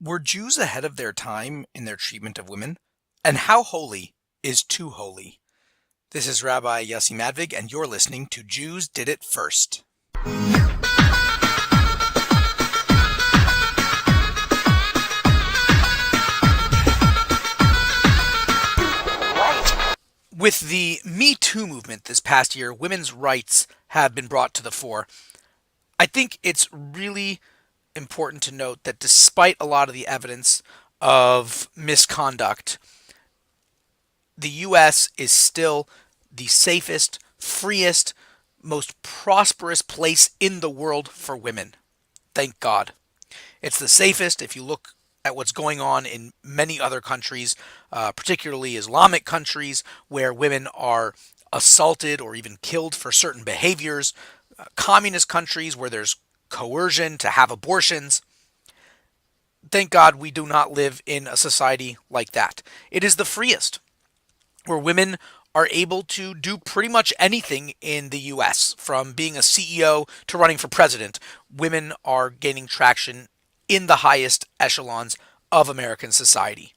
Were Jews ahead of their time in their treatment of women? And how holy is too holy? This is Rabbi Yossi Madvig, and you're listening to Jews Did It First. With the Me Too movement this past year, women's rights have been brought to the fore. I think it's really important to note that despite a lot of the evidence of misconduct, the US is still the safest, freest, most prosperous place in the world for women. Thank God. It's the safest if you look at what's going on in many other countries, particularly Islamic countries, where women are assaulted or even killed for certain behaviors, communist countries where there's coercion to have abortions. Thank God we do not live in a society like that. It is the freest, where women are able to do pretty much anything in the US, from being a CEO to running for president. Women are gaining traction in the highest echelons of American society.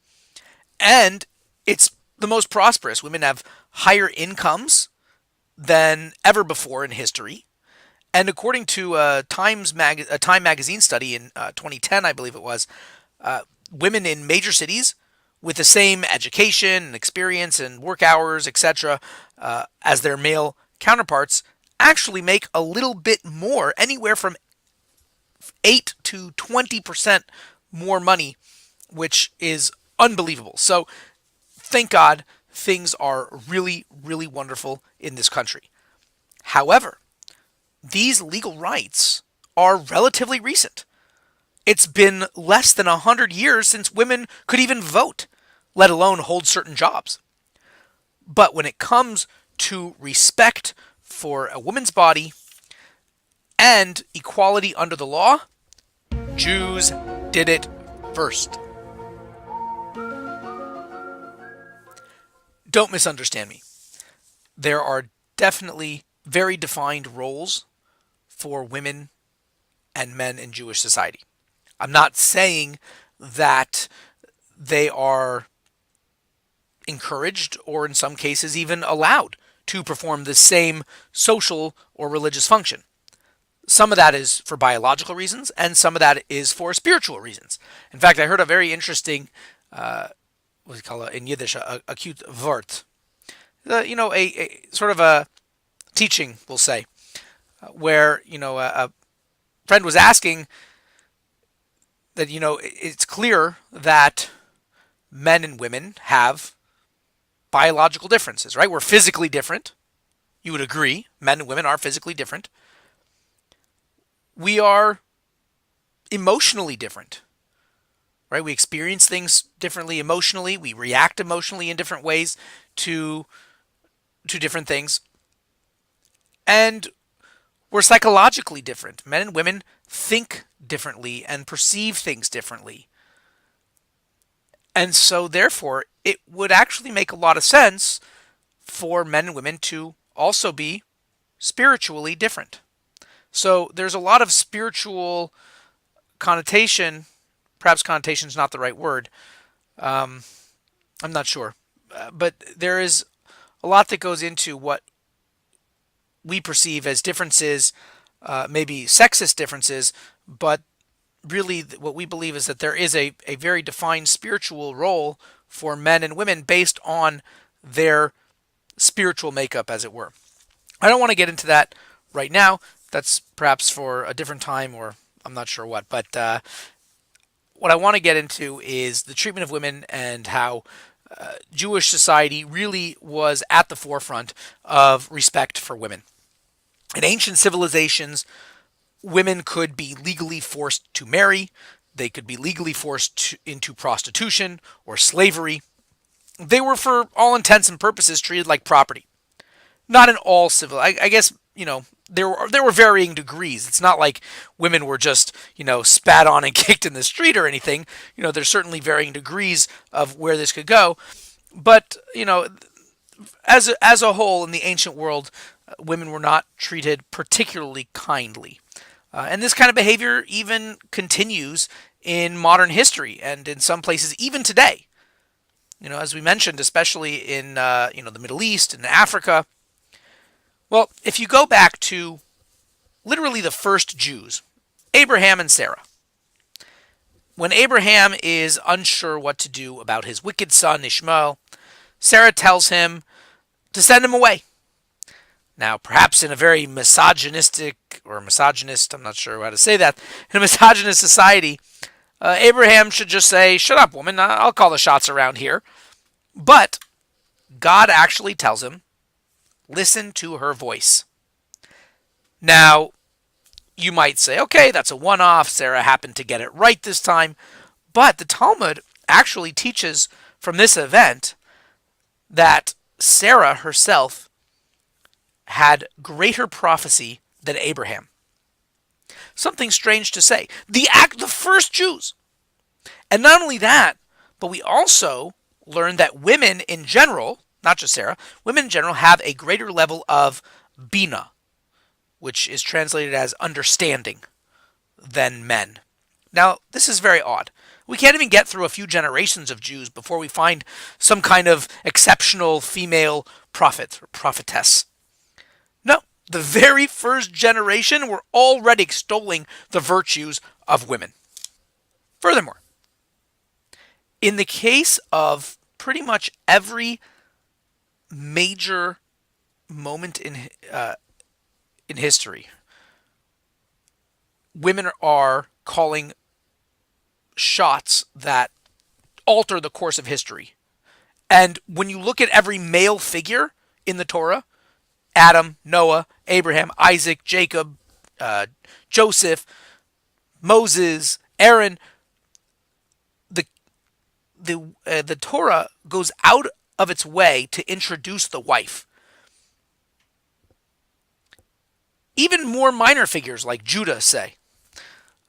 And it's the most prosperous. Women have higher incomes than ever before in history. And according to a Time magazine study in 2010, I believe it was, women in major cities with the same education and experience and work hours, etc., as their male counterparts actually make a little bit more, anywhere from 8 to 20% more money, which is unbelievable. So thank God things are really, really wonderful in this country. However, these legal rights are relatively recent. It's been less than 100 years since women could even vote, let alone hold certain jobs. But when it comes to respect for a woman's body and equality under the law, Jews did it first. Don't misunderstand me. There are definitely very defined roles for women and men in Jewish society. I'm not saying that they are encouraged or in some cases even allowed to perform the same social or religious function. Some of that is for biological reasons, and some of that is for spiritual reasons. In fact, I heard a very interesting, what do you call it in Yiddish, a cute vort. A sort of a teaching, we'll say, where, a friend was asking that, it's clear that men and women have biological differences, right? We're physically different. You would agree, men and women are physically different. We are emotionally different, right? We experience things differently emotionally. We react emotionally in different ways to different things. And we're psychologically different. Men and women think differently and perceive things differently. And so, therefore, it would actually make a lot of sense for men and women to also be spiritually different. So there's a lot of spiritual connotation. Perhaps connotation is not the right word. I'm not sure. But there is a lot that goes into what we perceive as differences, maybe sexist differences, but really what we believe is that there is a very defined spiritual role for men and women based on their spiritual makeup, as it were. I don't want to get into that right now. That's perhaps for a different time, or I'm not sure what. But what I want to get into is the treatment of women and how Jewish society really was at the forefront of respect for women. In ancient civilizations, women could be legally forced to marry. They could be legally forced into prostitution or slavery. They were, for all intents and purposes, treated like property. Not in all civil. I guess, there were varying degrees. It's not like women were just, spat on and kicked in the street or anything. There's certainly varying degrees of where this could go. But, as a whole in the ancient world, women were not treated particularly kindly. And this kind of behavior even continues in modern history and in some places even today. As we mentioned, especially in the Middle East and Africa. Well, if you go back to literally the first Jews, Abraham and Sarah, when Abraham is unsure what to do about his wicked son Ishmael, Sarah tells him to send him away. Now, perhaps in a very misogynistic or misogynist, I'm not sure how to say that, in a misogynist society, Abraham should just say, "Shut up, woman, I'll call the shots around here." But God actually tells him, "Listen to her voice." Now, you might say, okay, that's a one off. Sarah happened to get it right this time. But the Talmud actually teaches from this event that Sarah herself had greater prophecy than Abraham. Something strange to say. The first Jews. And not only that, but we also learn that women in general, not just Sarah, women in general have a greater level of bina, which is translated as understanding, than men. Now, this is very odd. We can't even get through a few generations of Jews before we find some kind of exceptional female prophet or prophetess. No, the very first generation were already extolling the virtues of women. Furthermore, in the case of pretty much every major moment in history, women are calling shots that alter the course of history. And when you look at every male figure in the Torah, Adam, Noah, Abraham, Isaac, Jacob, Joseph, Moses, Aaron, the Torah goes out of its way to introduce the wife. Even more minor figures like Judah, say,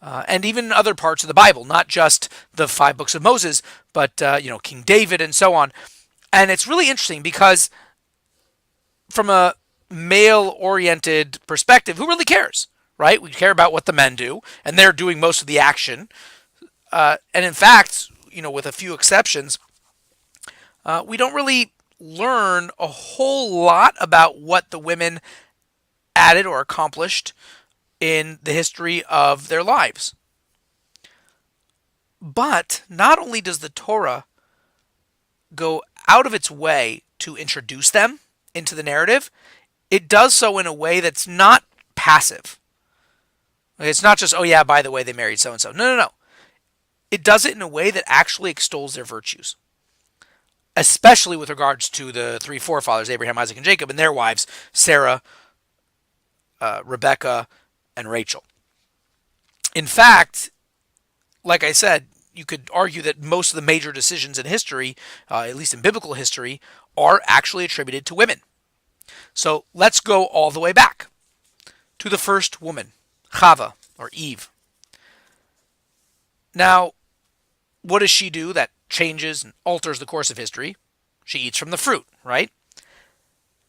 and even other parts of the Bible, not just the 5 books of Moses, but King David and so on. And it's really interesting because from a male-oriented perspective, who really cares, right? We care about what the men do, and they're doing most of the action. And in fact, with a few exceptions, we don't really learn a whole lot about what the women added or accomplished in the history of their lives. But not only does the Torah go out of its way to introduce them into the narrative, it does so in a way that's not passive. It's not just, oh yeah, by the way, they married so and so. No. It does it in a way that actually extols their virtues, especially with regards to the 3 forefathers, Abraham, Isaac, and Jacob, and their wives, Sarah, Rebecca, and Rachel. In fact, like I said, you could argue that most of the major decisions in history, at least in biblical history, are actually attributed to women. So let's go all the way back to the first woman, Chava, or Eve. Now, what does she do that changes and alters the course of history? She eats from the fruit, right?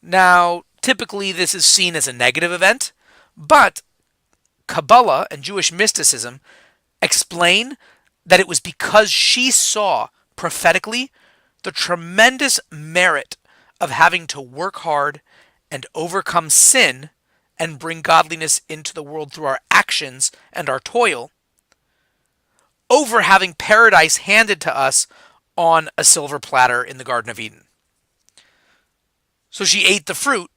Now, typically this is seen as a negative event, but Kabbalah and Jewish mysticism explain that it was because she saw prophetically the tremendous merit of having to work hard and overcome sin and bring godliness into the world through our actions and our toil, over having paradise handed to us on a silver platter in the Garden of Eden. So she ate the fruit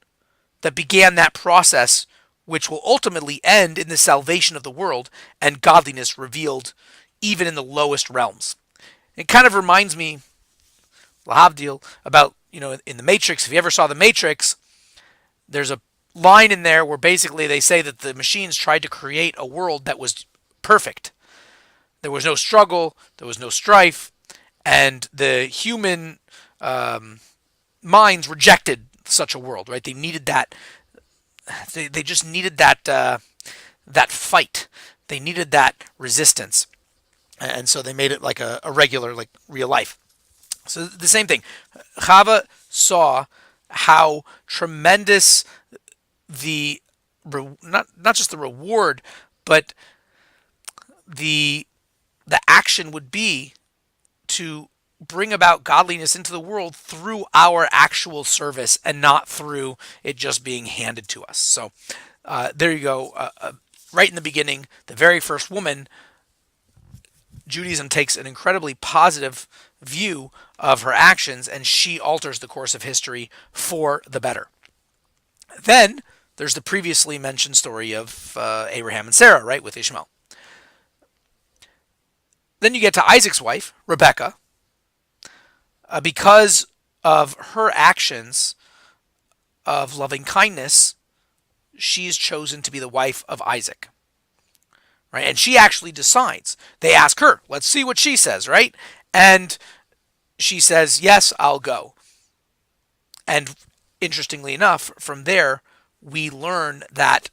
that began that process, which will ultimately end in the salvation of the world and godliness revealed even in the lowest realms. It kind of reminds me, lahavdil, about, in the Matrix. If you ever saw the Matrix, there's a line in there where basically they say that the machines tried to create a world that was perfect. There was no struggle, there was no strife, and the human minds rejected such a world, right? They needed that. They just needed that fight. They needed that resistance, and so they made it like a regular, like real life. So the same thing. Chava saw how tremendous not just the reward, but the the action would be to bring about godliness into the world through our actual service and not through it just being handed to us. So there you go. Right in the beginning, the very first woman, Judaism takes an incredibly positive view of her actions, and she alters the course of history for the better. Then there's the previously mentioned story of Abraham and Sarah, right, with Ishmael. Then you get to Isaac's wife, Rebecca. Because of her actions of loving kindness, she is chosen to be the wife of Isaac. Right? And she actually decides. They ask her, let's see what she says, right? And she says, yes, I'll go. And interestingly enough, from there, we learn that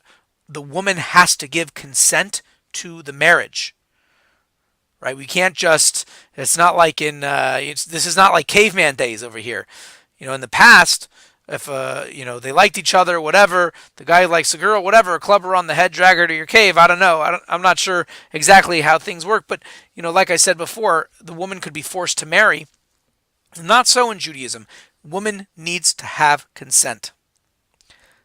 the woman has to give consent to the marriage. Right? We can't just, it's not like this is not like caveman days over here. In the past, if, they liked each other, whatever, the guy likes the girl, whatever, club her on the head, drag her to your cave. I don't know. I'm not sure exactly how things work. But, like I said before, the woman could be forced to marry. Not so in Judaism. Woman needs to have consent.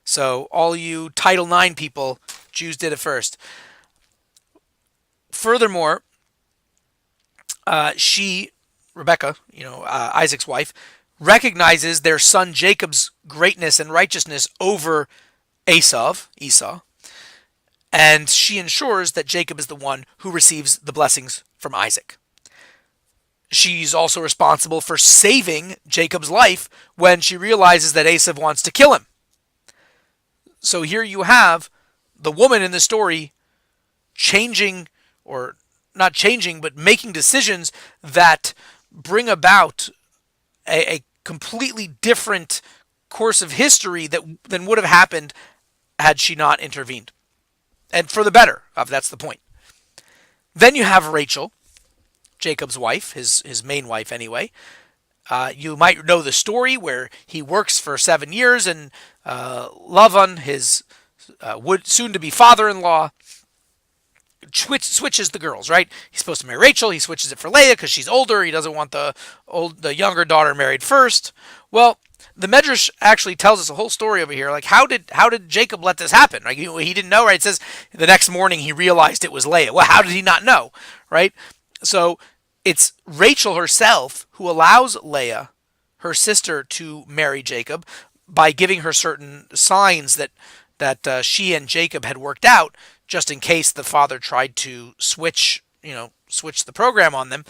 So all you Title IX people, Jews did it first. Furthermore, Rebecca, Isaac's wife, recognizes their son Jacob's greatness and righteousness over Esau, and she ensures that Jacob is the one who receives the blessings from Isaac. She's also responsible for saving Jacob's life when she realizes that Esau wants to kill him. So here you have the woman in the story changing, or not changing, but making decisions that bring about a completely different course of history than would have happened had she not intervened. And for the better, that's the point. Then you have Rachel, Jacob's wife, his main wife anyway. You might know the story where he works for 7 years, and Lavan, his soon-to-be father-in-law, switches the girls, right? He's supposed to marry Rachel. He switches it for Leah because she's older. He doesn't want the younger daughter married first. Well, the Medrash actually tells us a whole story over here. Like, how did Jacob let this happen? Like, he didn't know, right? It says the next morning he realized it was Leah. Well, how did he not know, right? So it's Rachel herself who allows Leah, her sister, to marry Jacob by giving her certain signs that she and Jacob had worked out, just in case the father tried to switch the program on them.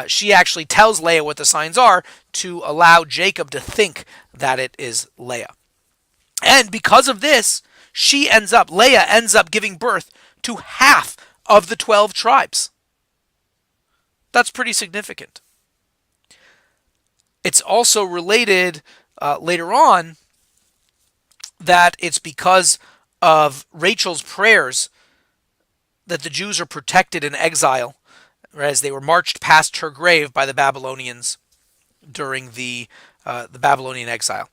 She actually tells Leah what the signs are to allow Jacob to think that it is Leah. And because of this, Leah ends up giving birth to half of the 12 tribes. That's pretty significant. It's also related later on that it's because of Rachel's prayers that the Jews are protected in exile, as they were marched past her grave by the Babylonians during the Babylonian exile.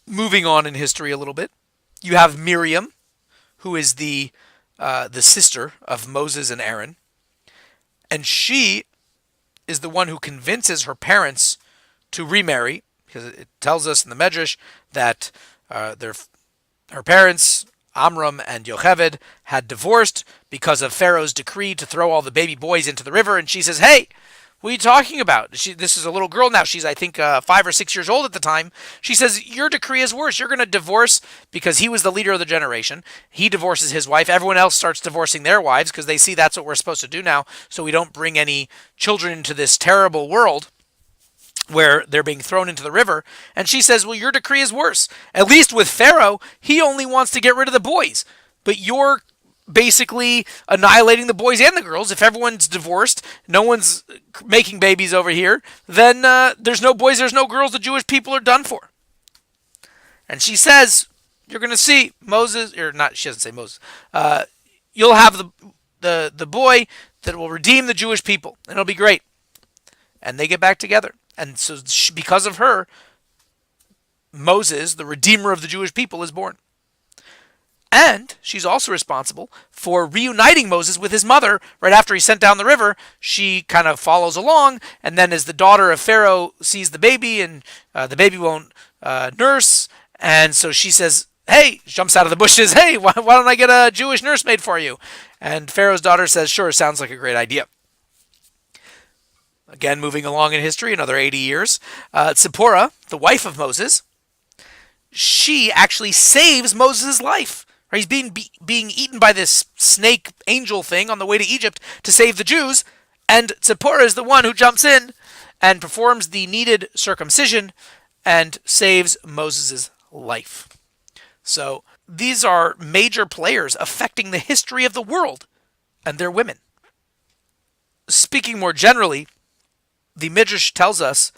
Moving on in history a little bit, you have Miriam, who is the sister of Moses and Aaron, and she is the one who convinces her parents to remarry, because it tells us in the Medrash that her parents, Amram and Yocheved, had divorced because of Pharaoh's decree to throw all the baby boys into the river. And she says, hey, what are you talking about? This is a little girl now. She's, I think, 5 or 6 years old at the time. She says, your decree is worse. You're going to divorce, because he was the leader of the generation. He divorces his wife. Everyone else starts divorcing their wives because they see that's what we're supposed to do now, so we don't bring any children into this terrible world where they're being thrown into the river. And she says, well, your decree is worse. At least with Pharaoh, he only wants to get rid of the boys. But you're basically annihilating the boys and the girls. If everyone's divorced, no one's making babies over here, then there's no boys, there's no girls. The Jewish people are done for. And she says, you're going to see Moses, or not, she doesn't say Moses. You'll have the boy that will redeem the Jewish people, and it'll be great. And they get back together. And so because of her, Moses, the redeemer of the Jewish people, is born. And she's also responsible for reuniting Moses with his mother right after he sent down the river. She kind of follows along, and then as the daughter of Pharaoh sees the baby, and the baby won't nurse, and so she says, "Hey," jumps out of the bushes, "Hey, why don't I get a Jewish nursemaid for you?" And Pharaoh's daughter says, "Sure, sounds like a great idea." Again, moving along in history, another 80 years, Zipporah, the wife of Moses, she actually saves Moses' life. He's being eaten by this snake angel thing on the way to Egypt to save the Jews, and Zipporah is the one who jumps in and performs the needed circumcision and saves Moses' life. So these are major players affecting the history of the world, and they're women. Speaking more generally, the Midrash tells us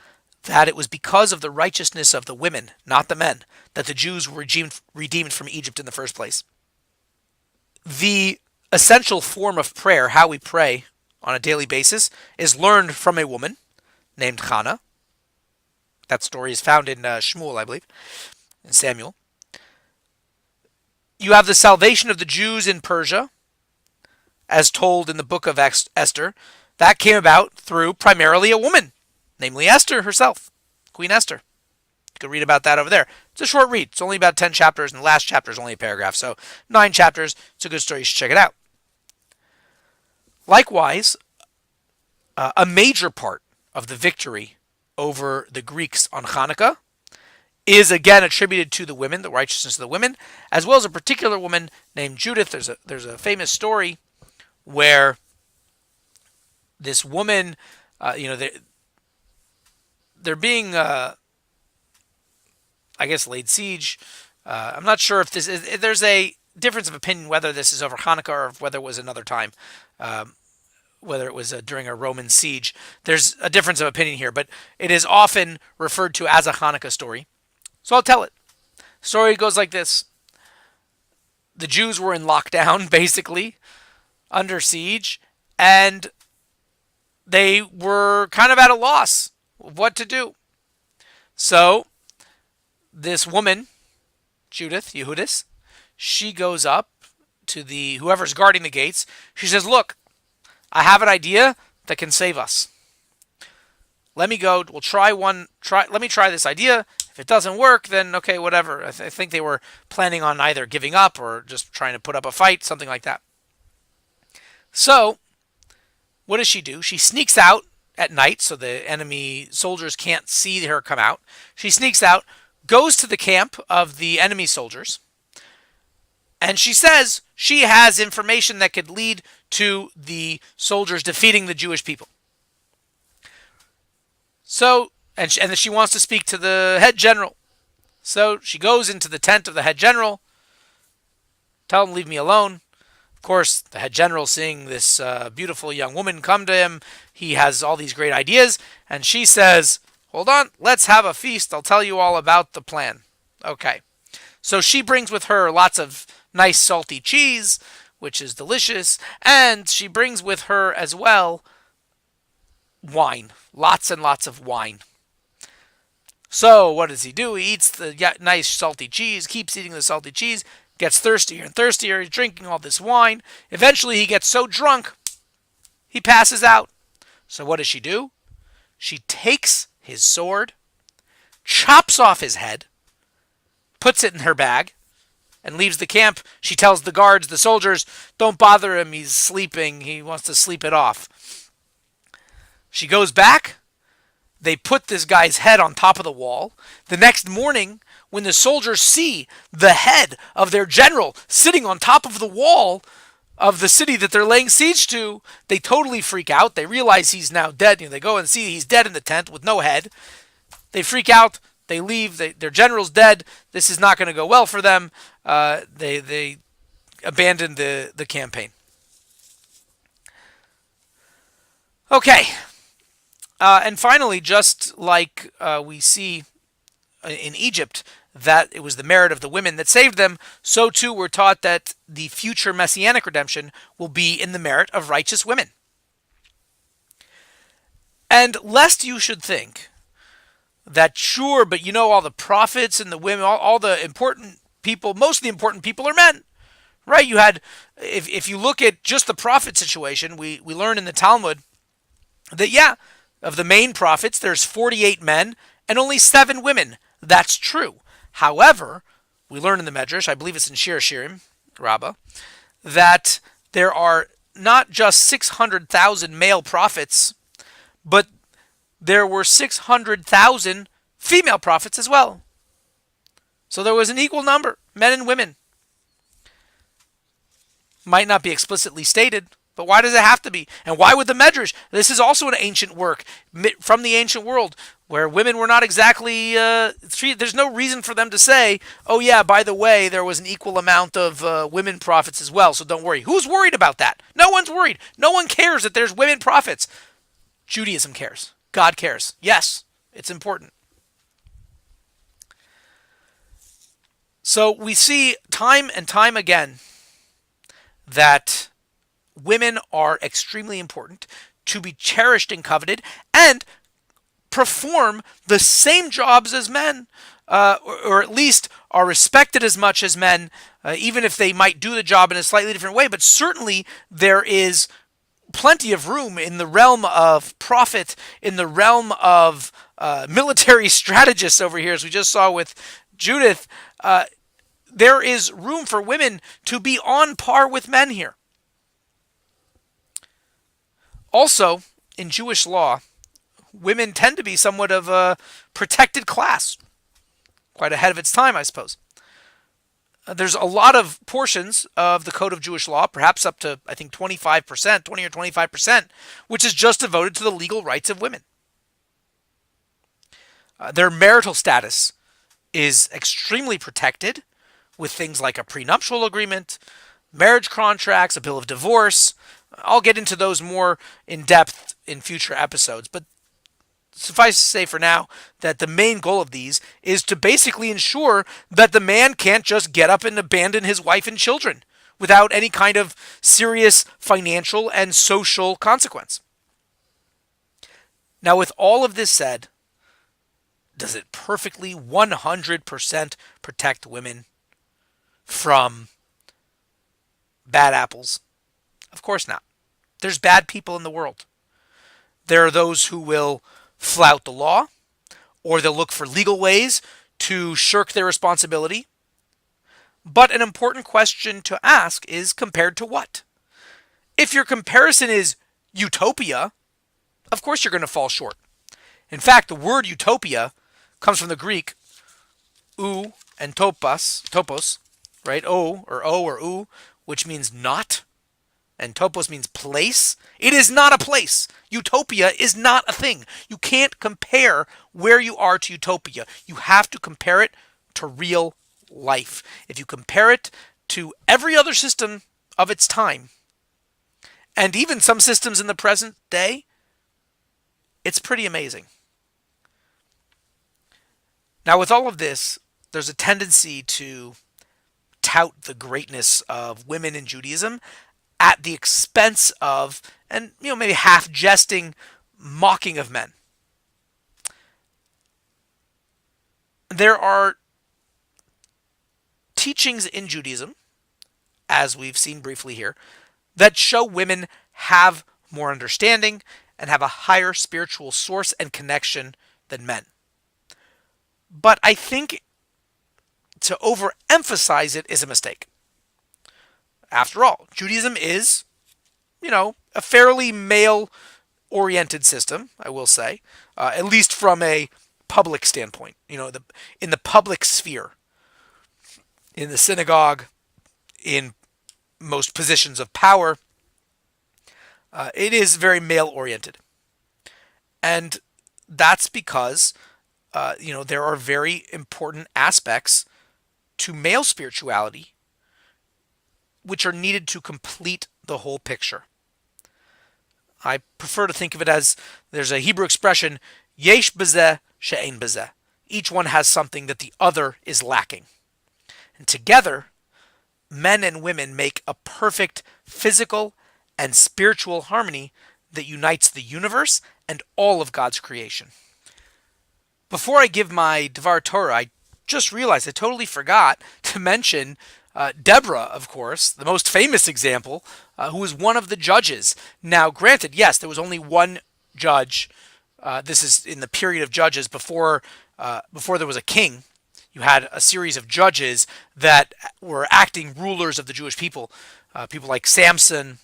that it was because of the righteousness of the women, not the men, that the Jews were redeemed from Egypt in the first place. The essential form of prayer, how we pray on a daily basis, is learned from a woman named Hannah. That story is found in Shmuel, I believe, in Samuel. You have the salvation of the Jews in Persia, as told in the book of Esther. That came about through primarily a woman, namely Esther herself, Queen Esther. You can read about that over there. It's a short read. It's only about 10 chapters, and the last chapter is only a paragraph. So 9 chapters. It's a good story. You should check it out. Likewise, a major part of the victory over the Greeks on Hanukkah is again attributed to the women, the righteousness of the women, as well as a particular woman named Judith. There's a famous story where this woman, they're being, I guess, laid siege. I'm not sure if there's a difference of opinion whether this is over Hanukkah or whether it was another time, whether it was during a Roman siege. There's a difference of opinion here, but it is often referred to as a Hanukkah story. So I'll tell it. The story goes like this. The Jews were in lockdown, basically, under siege, and they were kind of at a loss of what to do. So this woman, Judith, Yehudis, she goes up to whoever's guarding the gates. She says, "Look, I have an idea that can save us. Let me go. We'll try one. Let me try this idea. If it doesn't work, then okay, whatever." I think they were planning on either giving up or just trying to put up a fight, something like that. So, what does she do? She sneaks out at night so the enemy soldiers can't see her come out. She sneaks out, goes to the camp of the enemy soldiers, and she says she has information that could lead to the soldiers defeating the Jewish people. So, and she wants to speak to the head general. So she goes into the tent of the head general, tell him, "Leave me alone." Of course, the head general, seeing this beautiful young woman come to him, he has all these great ideas, and she says, "Hold on, let's have a feast. I'll tell you all about the plan." Okay. So she brings with her lots of nice salty cheese, which is delicious, and she brings with her as well wine, lots and lots of wine. So what does he do? He eats the nice salty cheese, keeps eating the salty cheese, gets thirstier and thirstier. He's drinking all this wine. Eventually he gets so drunk, he passes out. So what does she do? She takes his sword, chops off his head, puts it in her bag, and leaves the camp. She tells the guards, the soldiers, "Don't bother him. He's sleeping. He wants to sleep it off." She goes back. They put this guy's head on top of the wall. The next morning, when the soldiers see the head of their general sitting on top of the wall of the city that they're laying siege to, they totally freak out. They realize he's now dead. They go and see he's dead in the tent with no head. They freak out. They leave. Their general's dead. This is not going to go well for them. They abandon the campaign. Okay. And finally, just like we see in Egypt that it was the merit of the women that saved them, so too we're taught that the future messianic redemption will be in the merit of righteous women. And lest you should think that sure, but all the prophets and the women, all the important people, most of the important people are men. right? You had, if you look at just the prophet situation, we learn in the Talmud that, yeah, of the main prophets, there's 48 men and only 7 women. That's true. However, we learn in the Medrash, I believe it's in Shir Shirim, Rabbah, that there are not just 600,000 male prophets, but there were 600,000 female prophets as well. So there was an equal number, men and women. Might not be explicitly stated, but why does it have to be? And why would the Medrash? This is also an ancient work from the ancient world where women were not exactly treated. There's no reason for them to say, oh yeah, by the way, there was an equal amount of women prophets as well, so don't worry. Who's worried about that? No one's worried. No one cares that there's women prophets. Judaism cares. God cares. Yes, it's important. So we see time and time again that women are extremely important, to be cherished and coveted, and perform the same jobs as men, or at least are respected as much as men, even if they might do the job in a slightly different way. But certainly there is plenty of room in the realm of prophet, in the realm of military strategists over here, as we just saw with Judith. There is room for women to be on par with men here. Also, in Jewish law, women tend to be somewhat of a protected class. Quite ahead of its time, I suppose. There's a lot of portions of the Code of Jewish Law, perhaps up to, I think, 25%, 20 or 25%, which is just devoted to the legal rights of women. Their marital status is extremely protected with things like a prenuptial agreement, marriage contracts, a bill of divorce. I'll get into those more in depth in future episodes, but suffice to say for now that the main goal of these is to basically ensure that the man can't just get up and abandon his wife and children without any kind of serious financial and social consequence. Now, with all of this said, does it perfectly 100% protect women from bad apples? Of course not. There's bad people in the world. There are those who will flout the law, or they'll look for legal ways to shirk their responsibility. But an important question to ask is, compared to what? If your comparison is utopia, of course you're going to fall short. In fact, the word utopia comes from the Greek ou and topos, right? O or ou, which means not, and topos means place. It is not a place. Utopia is not a thing. You can't compare where you are to utopia. You have to compare it to real life. If you compare it to every other system of its time, and even some systems in the present day, it's pretty amazing. Now, with all of this, there's a tendency to tout the greatness of women in Judaism at the expense of, and maybe half jesting, mocking of men. There are teachings in Judaism, as we've seen briefly here, that show women have more understanding and have a higher spiritual source and connection than men. But I think to overemphasize it is a mistake. After all, Judaism is, a fairly male-oriented system, I will say, at least from a public standpoint. In the public sphere, in the synagogue, in most positions of power, it is very male-oriented. And that's because, there are very important aspects to male spirituality which are needed to complete the whole picture. I prefer to think of it as, there's a Hebrew expression, yesh bezeh she'ein bezeh. Each one has something that the other is lacking. And together, men and women make a perfect physical and spiritual harmony that unites the universe and all of God's creation. Before I give my Dvar Torah, I just realized I totally forgot to mention Deborah, of course, the most famous example, who was one of the judges. Now, granted, yes, there was only one judge. This is in the period of judges before there was a king. You had a series of judges that were acting rulers of the Jewish people. People like Samson,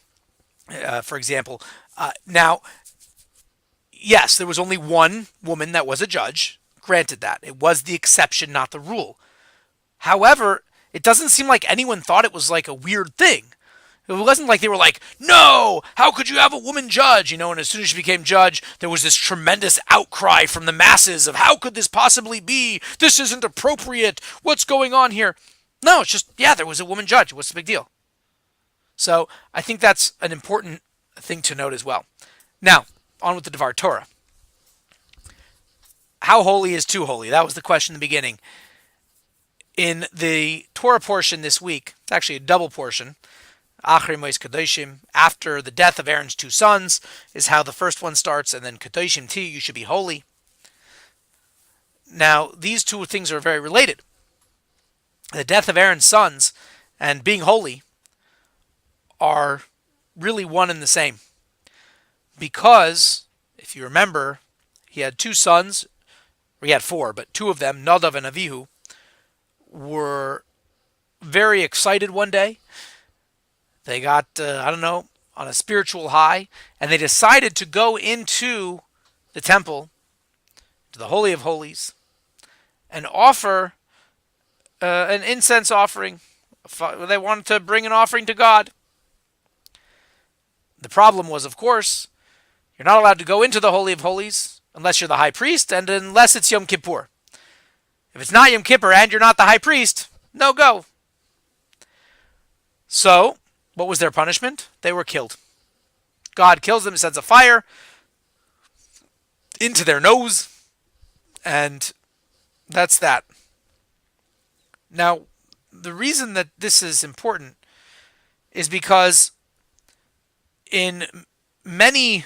for example. Now, yes, there was only one woman that was a judge. Granted that. It was the exception, not the rule. However, it doesn't seem like anyone thought it was like a weird thing. It wasn't like they were like, no, how could you have a woman judge? And as soon as she became judge, there was this tremendous outcry from the masses of how could this possibly be? This isn't appropriate. What's going on here? No, it's just, yeah, there was a woman judge. What's the big deal? So I think that's an important thing to note as well. Now, on with the Devar Torah. How holy is too holy? That was the question in the beginning. In the Torah portion this week, it's actually a double portion. Achri Mois Kadoshim, after the death of Aaron's two sons, is how the first one starts, and then Kadoshim Ti, you should be holy. Now, these two things are very related. The death of Aaron's sons and being holy are really one and the same. Because, if you remember, he had two sons, or he had four, but two of them, Nadav and Avihu, were very excited one day. They got, on a spiritual high, and they decided to go into the temple, to the Holy of Holies, and offer an incense offering. They wanted to bring an offering to God. The problem was, of course, you're not allowed to go into the Holy of Holies unless you're the high priest and unless it's Yom Kippur. If it's not Yom Kippur and you're not the high priest, no go. So, what was their punishment? They were killed. God kills them, sends a fire into their nose, and that's that. Now, the reason that this is important is because in many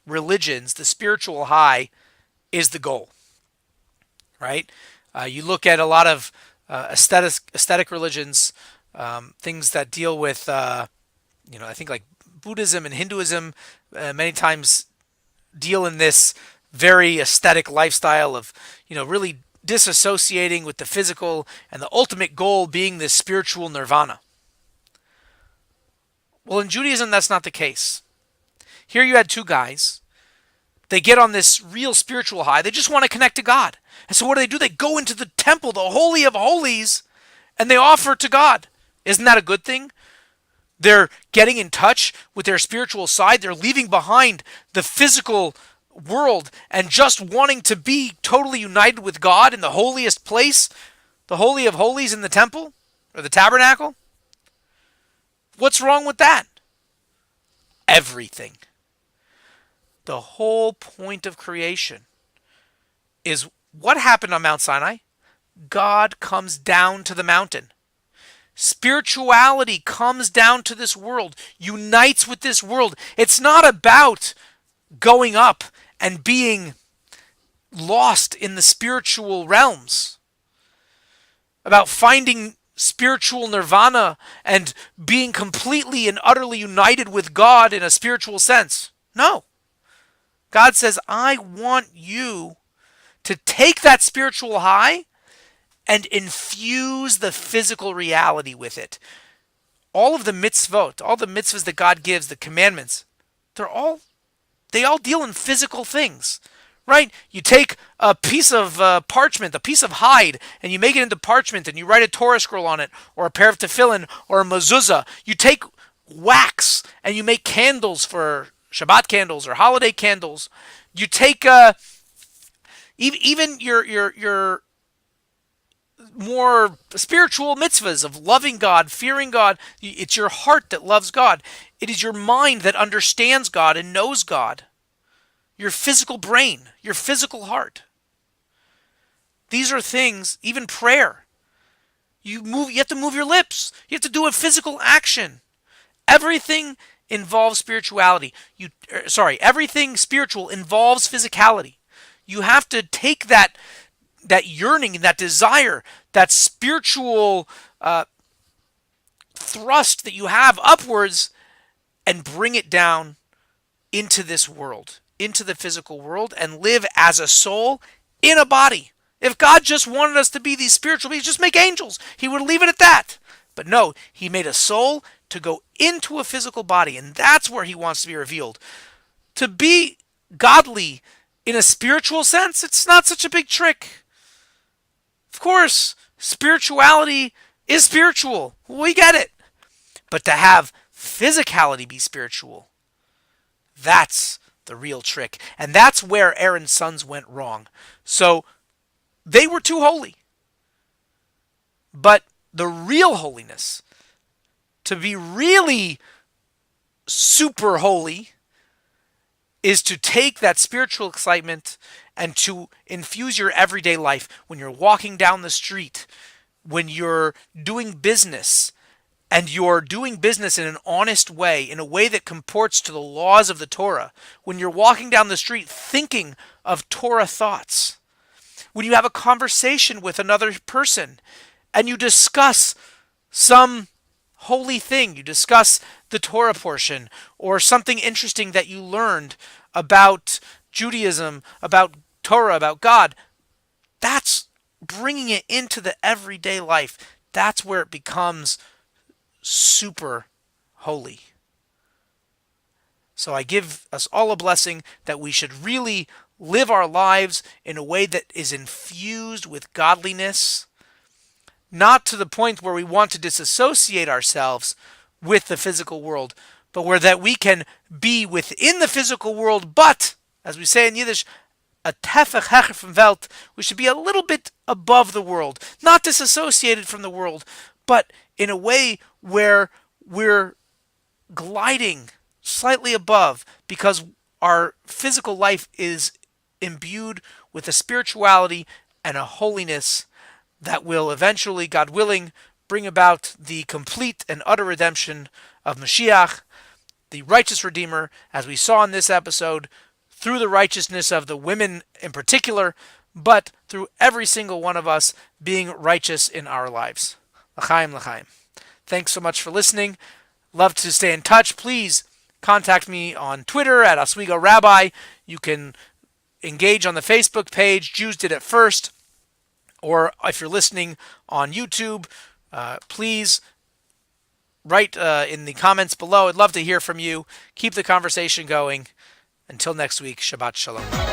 religions, the spiritual high is the goal, right? You look at a lot of aesthetic religions, things that deal with, I think like Buddhism and Hinduism, many times deal in this very aesthetic lifestyle of, really disassociating with the physical and the ultimate goal being this spiritual nirvana. Well, in Judaism, that's not the case. Here you had two guys. They get on this real spiritual high. They just want to connect to God. And so what do? They go into the temple, the Holy of Holies, and they offer to God. Isn't that a good thing? They're getting in touch with their spiritual side. They're leaving behind the physical world and just wanting to be totally united with God in the holiest place, the Holy of Holies in the temple or the tabernacle. What's wrong with that? Everything. The whole point of creation is what happened on Mount Sinai? God comes down to the mountain. Spirituality comes down to this world, unites with this world. It's not about going up and being lost in the spiritual realms, about finding spiritual nirvana and being completely and utterly united with God in a spiritual sense. No. God says, I want you to take that spiritual high and infuse the physical reality with it. All of the mitzvot, all the mitzvahs that God gives, the commandments, they all deal in physical things, right? You take a piece of parchment, a piece of hide, and you make it into parchment, and you write a Torah scroll on it, or a pair of tefillin, or a mezuzah. You take wax, and you make candles for Shabbat candles or holiday candles. You take even your more spiritual mitzvahs of loving God, fearing God. It's your heart that loves God. It is your mind that understands God and knows God. Your physical brain, your physical heart. These are things, even prayer. You have to move your lips. You have to do a physical action. Everything involves spirituality. Everything spiritual involves physicality. You have to take that yearning and that desire, that spiritual thrust that you have upwards and bring it down into this world, into the physical world, and live as a soul in a body. If God just wanted us to be these spiritual beings, just make angels. He would leave it at that. But no, he made a soul to go into a physical body, and that's where he wants to be revealed. To be godly in a spiritual sense, it's not such a big trick. Of course, spirituality is spiritual. We get it. But to have physicality be spiritual, that's the real trick. And that's where Aaron's sons went wrong. So they were too holy. But the real holiness, to be really super holy, is to take that spiritual excitement and to infuse your everyday life. When you're walking down the street, when you're doing business, and you're doing business in an honest way, in a way that comports to the laws of the Torah, when you're walking down the street thinking of Torah thoughts, when you have a conversation with another person and you discuss some holy thing, you discuss the Torah portion or something interesting that you learned about Judaism, about Torah, about God, that's bringing it into the everyday life. That's where it becomes super holy. So I give us all a blessing that we should really live our lives in a way that is infused with godliness, not to the point where we want to disassociate ourselves with the physical world, but where that we can be within the physical world, but, as we say in Yiddish, a tefach hecher from Welt, we should be a little bit above the world, not disassociated from the world, but in a way where we're gliding slightly above because our physical life is imbued with a spirituality and a holiness that will eventually, God willing, bring about the complete and utter redemption of Mashiach, the righteous Redeemer, as we saw in this episode, through the righteousness of the women in particular, but through every single one of us being righteous in our lives. L'chaim, l'chaim. Thanks so much for listening. Love to stay in touch. Please contact me on Twitter at Oswego Rabbi. You can engage on the Facebook page, Jews Did It First. Or if you're listening on YouTube, please write in the comments below. I'd love to hear from you. Keep the conversation going. Until next week, Shabbat Shalom.